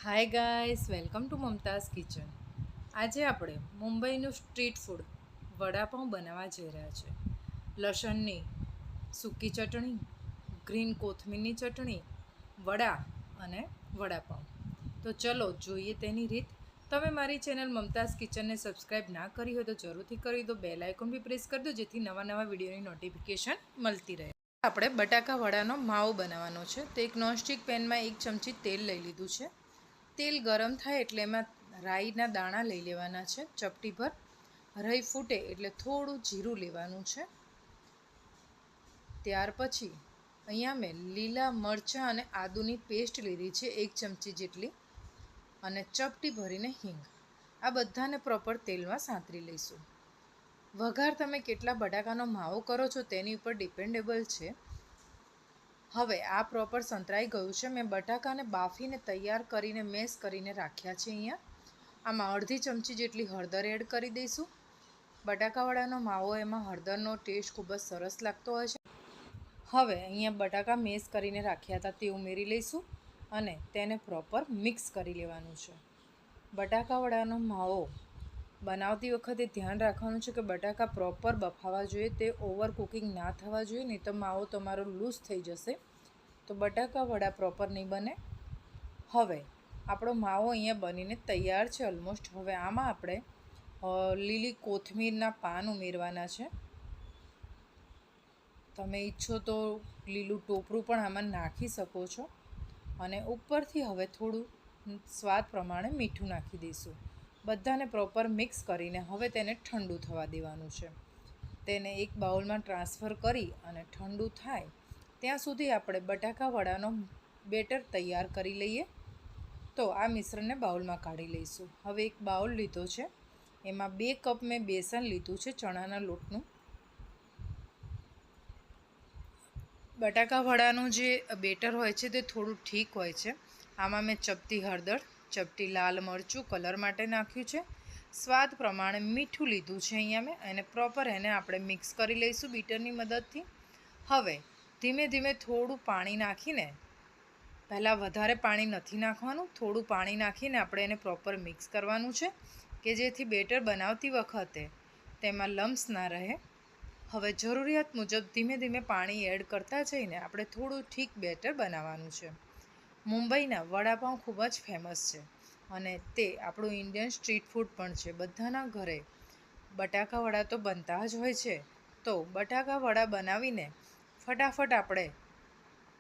Hi guys, welcome to Mumtaz kitchen. આજે આપણે મુંબઈનું street food vada pav બનાવવા જઈ રહ્યા છે. લસણની સૂકી ચટણી, ગ્રીન કોથમીરની ચટણી, વડા અને વડાપાઉં. તો ચલો જોઈએ તેની રીત. તમે મારી ચેનલ મમતાઝ કિચનને સબસ્ક્રાઈબ ના કરી હોય તો જરૂરથી કરી દો. બેલ આઇકોન બી પ્રેસ કરી દો જેથી નવા વિડીયોની નોટિફિકેશન મળતી રહે. આપણે બટાકા વડાનો માવો બનાવવાનો છે. તો એક નોનસ્ટિક પેનમાં 1 ચમચી તેલ લઈ લીધું છે. તેલ ગરમ થાય એટલે એમાં રાઈના દાણા લઈ લેવાના છે ચપટીભર. રાઈ ફૂટે એટલે થોડું જીરું લેવાનું છે. ત્યાર પછી અહીંયા મેં લીલા મરચાં અને આદુની પેસ્ટ લીધી છે 1 ચમચી જેટલી, અને ચપટી ભરીને હિંગ. આ બધાને પ્રોપર તેલમાં સાંતરી લઈશું. વઘાર તમે કેટલા બટાકાનો માવો કરો છો તેની ઉપર ડિપેન્ડેબલ છે. હવે આ પ્રોપર સંતરાઈ ગયું છે. મેં બટાકાને બાફીને તૈયાર કરીને મેશ કરીને રાખ્યા છે. અહીંયા આમાં અડધી ચમચી જેટલી હળદર એડ કરી દઈશું. બટાકાવાળાનો માવો એમાં હળદરનો ટેસ્ટ ખૂબ જ સરસ લાગતો હોય છે. હવે અહીંયા બટાકા મેશ કરીને રાખ્યા હતા તે ઉમેરી લઈશું અને તેને પ્રોપર મિક્સ કરી લેવાનું છે. બટાકાવાળાનો માવો બનાવતી વખતે ધ્યાન રાખવાનું છે કે બટાકા પ્રોપર બફાવા જોઈએ, તે ઓવર કુકિંગ ના થવા જોઈએ, નહીં તો માવો તમારો લૂઝ થઈ જશે. તો બટાકા વડા પ્રોપર નહીં બને. હવે આપણો માવો અહીંયા બનીને તૈયાર છે ઓલમોસ્ટ. હવે આમાં આપણે લીલી કોથમીરના પાન ઉમેરવાના છે. તમે ઈચ્છો તો લીલું ટોપરું પણ આમાં નાખી શકો છો. અને ઉપરથી હવે થોડું સ્વાદ પ્રમાણે મીઠું નાખી દઈશું. બધાને પ્રોપર મિક્સ કરીને હવે તેને ઠંડુ થવા દેવાનું છે. તેને એક બાઉલમાં ટ્રાન્સફર કરી અને ઠંડુ થાય ત્યાં સુધી આપણે બટાકા વડાનો બેટર તૈયાર કરી લઈએ. તો આ મિશ્રણને બાઉલમાં કાઢી લઈશું. હવે એક બાઉલ લીધો છે, એમાં 2 કપ મેં બેસન લીધું છે ચણાના લોટનું. બટાકા વડાનું જે બેટર હોય છે તે થોડું ઠીક હોય છે. આમાં મેં ચપટી હળદર, ચપટી લાલ મરચું કલર માટે નાખ્યું છે, સ્વાદ પ્રમાણે મીઠું લીધું છે અહીંયા મેં, અને પ્રોપર એને આપણે મિક્સ કરી લઈશું બીટરની મદદથી. હવે ધીમે ધીમે થોડું પાણી નાખીને, પહેલાં વધારે પાણી નથી નાખવાનું, થોડું પાણી નાખીને આપણે એને પ્રોપર મિક્સ કરવાનું છે કે જેથી બેટર બનાવતી વખતે તેમાં લમ્સ ના રહે. હવે જરૂરિયાત મુજબ ધીમે ધીમે પાણી એડ કરતા જઈને આપણે થોડું ઠીક બેટર બનાવવાનું છે. મુંબઈના વડાપાઉં ખૂબ જ ફેમસ છે અને તે આપણું ઇન્ડિયન સ્ટ્રીટ ફૂડ પણ છે. બધાના ઘરે બટાકા વડા તો બનતા જ હોય છે. તો બટાકા વડા બનાવીને ફટાફટ આપણે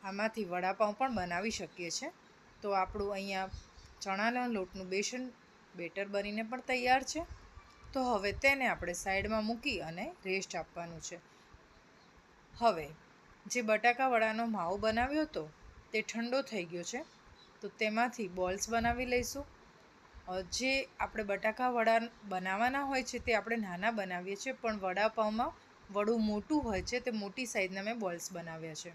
આમાંથી વડાપાઉં પણ બનાવી શકીએ છીએ. તો આપણું અહીંયા ચણાના લોટનું બેટર બનીને પણ તૈયાર છે. તો હવે તેને આપણે સાઈડમાં મૂકી અને રેસ્ટ આપવાનું છે. હવે જે બટાકા વડાનો માવો બનાવ્યો હતો તે ઠંડો થઈ ગયો છે. તો તેમાંથી બોલ્સ બનાવી લઈશું. જે આપણે બટાકા વડા બનાવવાના હોય છે તે આપણે નાના બનાવીએ છીએ, પણ વડાપાઉંમાં વડું મોટું હોય છે, તે મોટી સાઈઝના મેં બોલ્સ બનાવ્યા છે.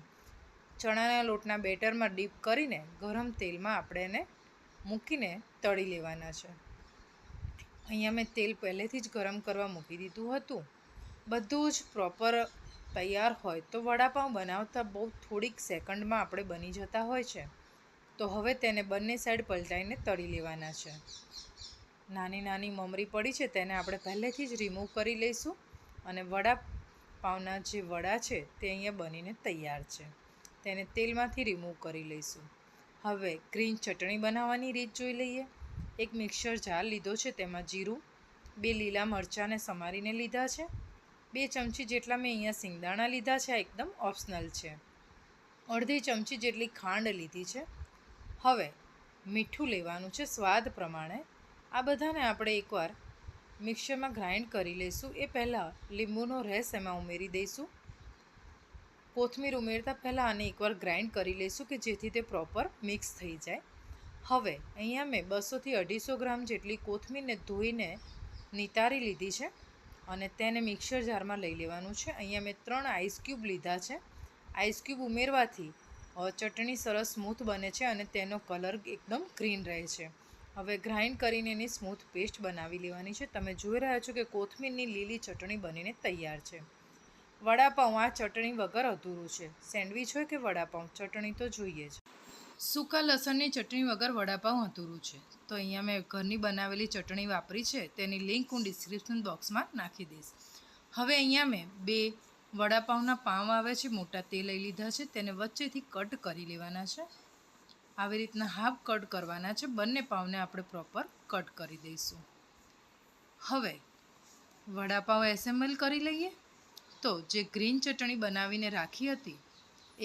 ચણાના લોટના બેટરમાં ડીપ કરીને ગરમ તેલમાં આપણે એને મૂકીને તળી લેવાના છે. અહીંયા મેં તેલ પહેલેથી જ ગરમ કરવા મૂકી દીધું હતું. બધું જ પ્રોપર તૈયાર હોય તો વડાપાઉં બનાવતા બહુ થોડીક સેકન્ડમાં આપણે બની જતા હોય છે. તો હવે તેને બંને સાઈડ પલટાઈને તળી લેવાના છે. નાની નાની મમરી પડી છે તેને આપણે પહેલેથી જ રિમૂવ કરી લઈશું. અને વડાપાઉંના જે વડા છે તે અહીંયા બનીને તૈયાર છે. તેને તેલમાંથી રિમૂવ કરી લઈશું. હવે ગ્રીન ચટણી બનાવવાની રીત જોઈ લઈએ. એક મિક્સર જાર લીધો છે, તેમાં જીરું, 2 લીલા મરચાંને સમારીને લીધા છે, 2 ચમચી જેટલા મેં અહીંયા સિંગદાણા લીધા છે, આ એકદમ ઓપ્શનલ છે. અડધી ચમચી જેટલી ખાંડ લીધી છે. હવે મીઠું લેવાનું છે સ્વાદ પ્રમાણે. આ બધાને આપણે એકવાર મિક્સરમાં ગ્રાઇન્ડ કરી લઈશું. એ પહેલાં લીંબુનો રસ એમાં ઉમેરી દઈશું. કોથમીર ઉમેરતા પહેલાં આને એકવાર ગ્રાઇન્ડ કરી લઈશું કે જેથી તે પ્રોપર મિક્સ થઈ જાય. હવે અહીંયા મેં 200 થી 250 ગ્રામ જેટલી કોથમીરને ધોઈને નિતારી લીધી છે અને તેને મિક્સર જારમાં લઈ લેવાનું છે. અહીંયા મેં 3 આઈસ ક્યુબ લીધા છે. આઈસ ક્યુબ ઉમેરવાથી ચટણી સરસ સ્મૂથ બને છે અને તેનો કલર એકદમ ગ્રીન રહે છે. હવે ગ્રાઇન્ડ કરીને એની સ્મૂથ પેસ્ટ બનાવી લેવાની છે. તમે જોઈ રહ્યા છો કે કોથમીરની લીલી ચટણી બનીને તૈયાર છે. વડાપાઉં આ ચટણી વગર અધૂરું છે. સેન્ડવિચ હોય કે વડાપાઉં, ચટણી તો જોઈએ જ. સૂકા લસણની ચટણી વગર વડાપાઉં અધૂરું છે. તો અહીંયા મેં ઘરની બનાવેલી ચટણી વાપરી છે, તેની લિંક હું ડિસ્ક્રિપ્શન બોક્સમાં નાખી દઈશ. હવે અહીંયા મેં 2 વડાપાઉંના પાઉં આવે છે, મોટા તે લઈ લીધા છે. તેને વચ્ચેથી કટ કરી લેવાના છે. આવી રીતના હાફ કટ કરવાના છે. બંને પાઉંને આપણે પ્રોપર કટ કરી દઈશું. હવે વડાપાઉં એસેમ્બલ કરી લઈએ. તો જે ગ્રીન ચટણી બનાવીને રાખી હતી,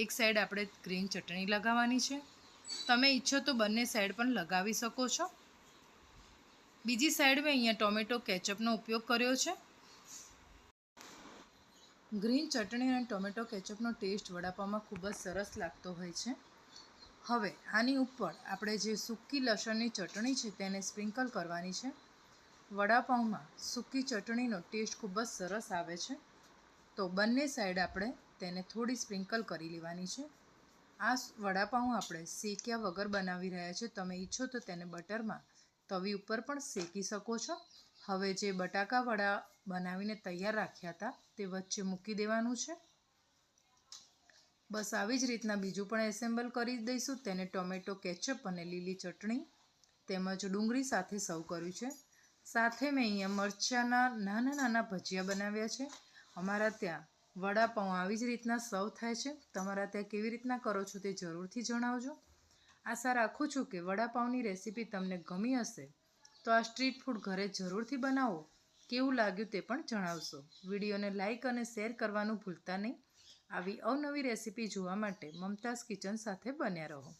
એક સાઈડ આપણે ગ્રીન ચટણી લગાવવાની છે. તમે ઈચ્છો તો બંને સાઈડ પણ લગાવી શકો છો. બીજી સાઈડ મેં અહીંયા ટોમેટો કેચઅપનો ઉપયોગ કર્યો છે. ગ્રીન ચટણી અને ટોમેટો કેચઅપનો ટેસ્ટ વડાપાઉંમાં ખૂબ જ સરસ લાગતો હોય છે. હવે આની ઉપર આપણે જે સૂકી લસણની ચટણી છે તેને સ્પ્રિંકલ કરવાની છે. વડાપાઉંમાં સૂકી ચટણીનો ટેસ્ટ ખૂબ જ સરસ આવે છે. તો બંને સાઈડ આપણે તેને થોડી સ્પ્રિંકલ કરી લેવાની છે. આ વડાપાઉં આપણે શેક્યા વગર બનાવી રહ્યા છીએ. તમે ઈચ્છો તો તેને બટરમાં તવી ઉપર પણ શેકી શકો છો. હવે જે બટાકા વડા બનાવીને તૈયાર રાખ્યા હતા તે વચ્ચે મૂકી દેવાનું છે. બસ આવી જ રીતના બીજું પણ એસેમ્બલ કરી દઈશું. તેને ટોમેટો કેચઅપ અને લીલી ચટણી તેમજ ડુંગળી સાથે સર્વ કર્યું છે. સાથે મેં અહીંયા મરચાંના નાના નાના ભજીયા બનાવ્યા છે. અમારા ત્યાં વડાપાઉં આવી જ રીતના સર્વ થાય છે. તમારા ત્યાં કેવી રીતના કરો છો તે જરૂરથી જણાવજો. આશા રાખું છું કે વડાપાઉંની રેસીપી તમને ગમી હશે. તો આ સ્ટ્રીટ ફૂડ ઘરે જરૂરથી બનાવો. કેવું લાગ્યું તે પણ જણાવશો. વિડીયોને લાઇક અને શેર કરવાનું ભૂલતા નહીં. આવી અવનવી રેસીપી જોવા માટે મમતાઝ કિચન સાથે બન્યા રહો.